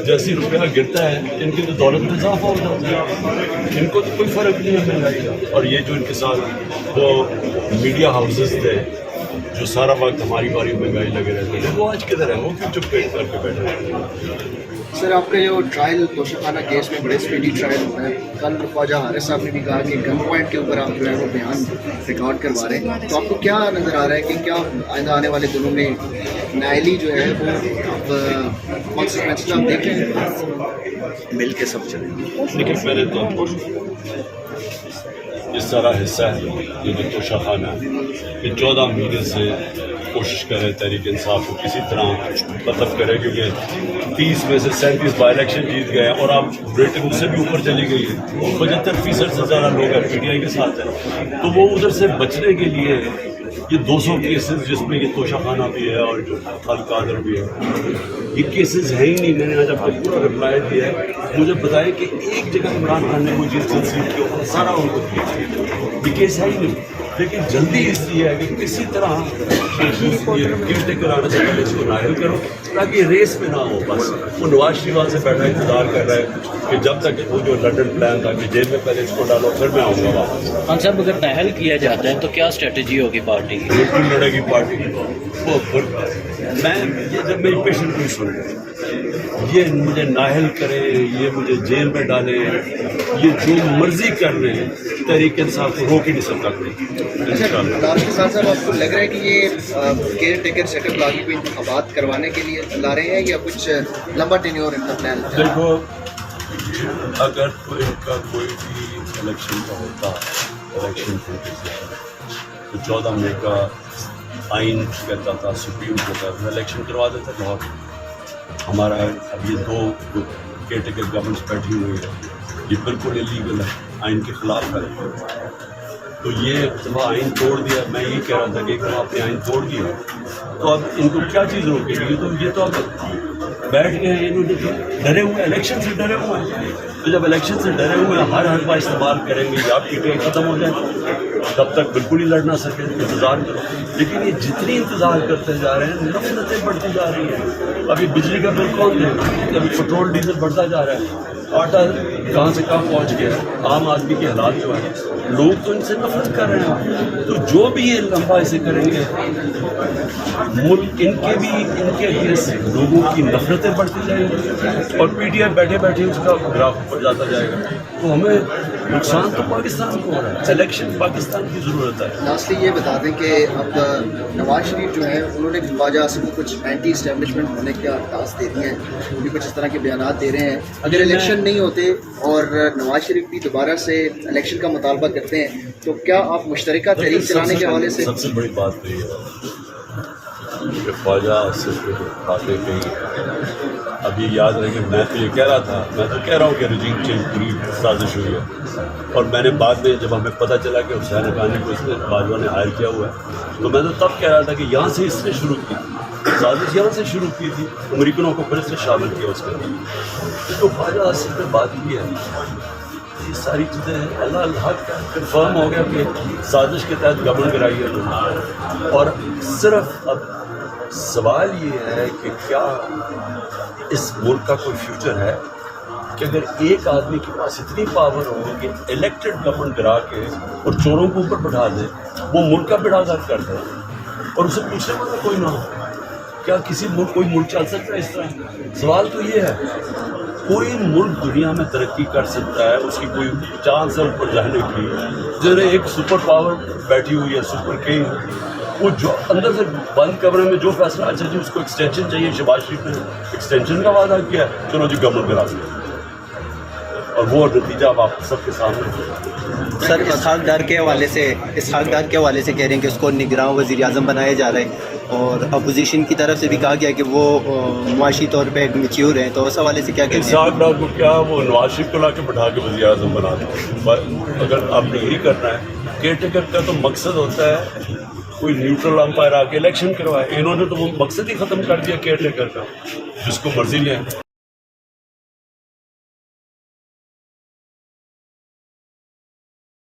جیسی روپیہ گرتا ہے ان کی تو دولت میں اضافہ ہو جاتا ہے، ان کو تو کوئی فرق نہیں ہے مہنگائی کا۔ اور یہ جو ان کے ساتھ وہ میڈیا ہاؤسز تھے جو سارا وقت ہماری باری مہنگائی لگے رہتے ہیں، وہ آج کدھر ہے؟ وہ کیوں چپ کر کے بیٹھے رہتے ہیں؟ سر آپ کا جو ٹرائل توشہ خانہ کیس میں بڑے اسپیڈی ٹرائل ہوتا ہے، کل خواجہ حارث صاحب نے بھی کہا کہ گن پوائنٹ کے اوپر آپ جو ہے وہ بیان ریکارڈ کروا رہے ہیں، تو آپ کو کیا نظر آ رہا ہے کہ کیا آئندہ آنے والے دنوں میں نائلی جو ہے وہ اب کانسیکوینسز آپ دیکھ رہے ہیں؟ مل کے سب چلیں گے۔ لیکن پہلے تو اس طرح حصہ ہے یہ جو توشہ خانہ ہے کہ 14 مہینے سے کوشش کرے تحریک انصاف کو کسی طرح ختم کرے، کیونکہ 30 میں سے 37 بائی الیکشن جیت گئے اور اب ریٹنگ اس سے بھی اوپر چلی گئی ہے، 75% سے زیادہ لوگ پی ٹی آئی کے ساتھ ہیں، تو وہ ادھر سے بچنے کے لیے یہ 200 کیسز جس میں یہ توشہ خانہ بھی ہے اور جو خان قادر بھی ہے، یہ کیسز ہے ہی نہیں۔ میں نے آج آپ کو پورا رپلائی دیا ہے، مجھے بتائیں کہ ایک جگہ عمران خان نے وہ چیز سیٹ کے اوپر سارا ان کو یہ کیس ہے ہی نہیں، لیکن جلدی اس لیے ہے کہ کسی طرح یہ کیس ٹیکر آنے سے پہلے اس کو نائل کرو تاکہ ریس میں نہ ہو۔ بس وہ نواز شریف وہاں سے بیٹھا انتظار کر رہا ہے کہ جب تک وہ جو لنڈن پلان تھا کہ جیل میں پہلے اس کو ڈالو پھر میں آؤں گا واپس۔ خان صاحب اگر نااہل کیا جاتا ہے تو کیا اسٹریٹجی ہوگی پارٹی کی؟ بالکل لڑے گی پارٹی وہ میں یہ جب میری پیشنٹ کوئی سن رہے یہ مجھے نااہل کرے، یہ مجھے جیل میں ڈالے، یہ جو مرضی کر رہے ہیں، تحریک انصاف کو روک ہی نہیں سکتا کوئی انشاءاللہ۔ لاسٹ کے ساتھ آپ کو لگ رہا ہے کہ یہ کیئر ٹیکر سیٹ اپ لا کے کوئی انتخابات کروانے کے لیے لا رہے ہیں یا کچھ لمبا ٹینیور ان کا پلان ہے؟ دیکھو اگر ان کا کوئی بھی الیکشن کا ہوتا الیکشن تو 14 مئی کا آئین کہتا تھا، سپریم کہتا تھا الیکشن کروا دیتا بہت۔ ہمارا اب یہ 2 کیئر ٹیکر گورنمنٹس بیٹھی ہوئی ہے، یہ بالکل انلیگل ہے، آئین کے خلاف ہے، تو یہ دفعہ آئین توڑ دیا۔ میں یہی کہہ رہا تھا کہ ایک دفعہ آپ نے آئین توڑ دیا تو اب ان کو کیا چیز روکے گی؟ یہ تو اب بیٹھ گئے ہیں، انہوں نے ڈرے ہوئے الیکشن سے ڈرے ہوئے ہیں، تو جب الیکشن سے ڈرے ہوئے ہیں ہر بار استعمال کریں گے یا آپ کی ٹیم ختم ہو جائے تب تک بالکل ہی لڑ نہ سکے، انتظار کرو۔ لیکن یہ جتنی انتظار کرتے جا رہے ہیں نفرتیں بڑھتی جا رہی ہیں۔ ابھی بجلی کا بل کون دے گا؟ ابھی پیٹرول ڈیزل بڑھتا جا رہا ہے، آٹا کہاں سے کہاں پہنچ گیا ہے، عام آدمی کے حالات جو ہیں، لوگ تو ان سے نفرت کر رہے ہیں۔ تو جو بھی یہ لمبا اسے کریں گے ملک ان کے اگینسٹ لوگوں کی نفرتیں بڑھتی جائیں گی اور پی ٹی آئی بیٹھے بیٹھے اس کا گراف اوپر جاتا جائے گا، تو ہمیں نقصان تو پاکستان کو ہو رہا ہے۔ الیکشن پاکستان کی ضرورت ہے۔ لاسٹلی یہ بتا دیں کہ اب نواز شریف جو ہیں انہوں نے خواجہ اعظم کو کچھ اینٹی اسٹیبلشمنٹ ہونے کا ٹاسک دے دیے ہیں، وہ بھی کچھ اس طرح کے بیانات دے رہے ہیں۔ اگر الیکشن نہیں ہوتے اور نواز شریف بھی دوبارہ سے الیکشن کا مطالبہ کرتے ہیں تو کیا آپ مشترکہ تحریک چلانے کے حوالے سے؟ سب سے بڑی بات تو یہ ہے کہ خواجہ صرف باتیں کہی، اب یہ یاد رہے کہ میں تو یہ کہہ رہا تھا، میں تو کہہ رہا ہوں کہ رجیم چینج پوری سازش ہوئی ہے، اور میں نے بعد میں جب ہمیں پتہ چلا کہ حسین حقانی کو اس نے باجوہ نے ہائر کیا ہوا ہے تو میں تو تب کہہ رہا تھا کہ یہاں سے اس نے شروع کی سازش، یہاں سے شروع کی تھی، امریکنوں کو پھر اس نے شامل کیا اس کے اندر۔ تو خواجہ صرف نے بات کی ہے، یہ ساری چیزیں اللہ الحق کنفرم ہو گیا کہ سازش کے تحت گورنمنٹ کرائی ہے، اور صرف اب سوال یہ ہے کہ کیا اس ملک کا کوئی فیوچر ہے کہ اگر ایک آدمی کے پاس اتنی پاور ہو کہ الیکٹڈ گورنمنٹ گرا کے اور چوروں کو اوپر بٹھا دے، وہ ملک کا بیڑا غرق کر دے اور اسے پوچھنے والا کوئی نہ ہو؟ کیا کوئی ملک چل سکتا ہے اس طرح؟ سوال تو یہ ہے، کوئی ملک دنیا میں ترقی کر سکتا ہے، اس کی کوئی چانس ہے اوپر جانے کی، جنہیں ایک سپر پاور بیٹھی ہوئی ہے، سپر کنگ، وہ جو اندر سے بند کمرے میں جو فیصلہ، اچھا جی اس کو ایکسٹینشن چاہیے، شہباز شریف نے ایکسٹینشن کا وعدہ کیا ہے، چلو جی گورنمنٹ کرا دیا، اور وہ نتیجہ اب آپ سب کے سامنے ہے۔ سر اسحاق ڈار کے حوالے سے کہہ رہے ہیں کہ اس کو نگراں وزیر اعظم بنایا جا رہا ہے، اور اپوزیشن کی طرف سے بھی کہا گیا کہ وہ معاشی طور پہ میچیور ہیں، تو اس حوالے سے کیا کہتے ہیں؟ اسحاق ڈار کو کیا وہ نواز شریف کو لا کے بٹھا کے وزیر اعظم بنا دیں؟ اگر آپ نے یہی کرنا ہے، کیئر ٹیکر کا تو مقصد ہوتا ہے کوئی نیوٹرل امپائر آ کے الیکشن کروائے، انہوں نے تو وہ مقصد ہی ختم کر دیا کیئر ٹیکر کا، جس کو مرضی لیں۔